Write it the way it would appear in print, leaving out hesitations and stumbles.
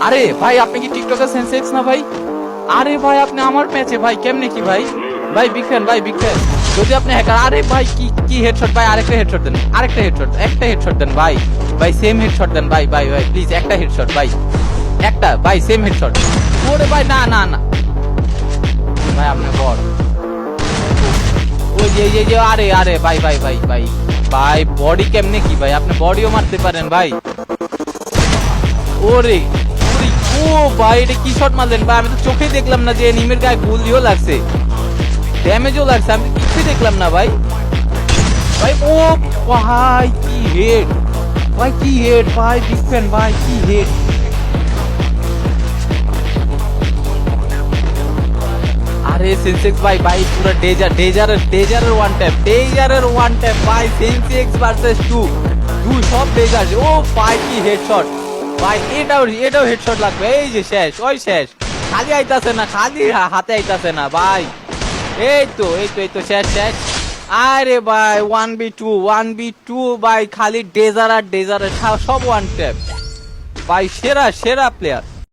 আরে ভাই আপনি কি টিকটকের সেন্সেক্স না ভাই? আরে ভাই আপনি আমার ম্যাচে ভাই কেমনে কি ভাই? ভাই বিগ ফ্যান ভাই বিগ ফ্যান। যদি আপনি হ্যাকার, আরে ভাই কি কি হেডশট ভাই, আরেকটা হেডশট দেন, আরেকটা হেডশট, একটা হেডশট দেন ভাই। ভাই সেম হেডশট দেন ভাই, ভাই ভাই প্লিজ একটা হেডশট ভাই, একটা ভাই সেম হেডশট। ওরে ভাই না না না ভাই আপনি বল। ওই যে আরে আরে ভাই ভাই ভাই ভাই ভাই বডি কেমনে কি ভাই, আপনি বডিও মারতে পারেন ভাই। ওরে ওরে ও ভাই এটা কি শট মারলেন ভাই, আমি তো চোখে দেখলাম না যে নিমের গায়ে গুলিও লাগছে, ড্যামেজও লাগছে, আমি কিছুই দেখলাম না ভাই। ভাই ও ভাই কি হেড, ভাই কি হেড ভাই বিগ ফ্যান ভাই কি হেড। আরে সেন্সেক্স ভাই ভাই পুরো ডেজারের ওয়ান ট্যাপ, ডেজারের ওয়ান ট্যাপ ভাই, সেন্সেক্স ভার্সেস টু টু সব ডেজার। ও ভাই কি হেডশট ভাই, এটাও হেডশট লাগবে। এই যে শেষ, ওই শেষ, খালি আইতাছে না, খালি হাতে আইতাছে না ভাই। এই তো শেষ শেষ। আরে ভাই 1v2 ভাই, খালি ডেজার আর ডেজারের সব ওয়ান ট্যাপ ভাই, সেরা সেরা প্লেয়ার।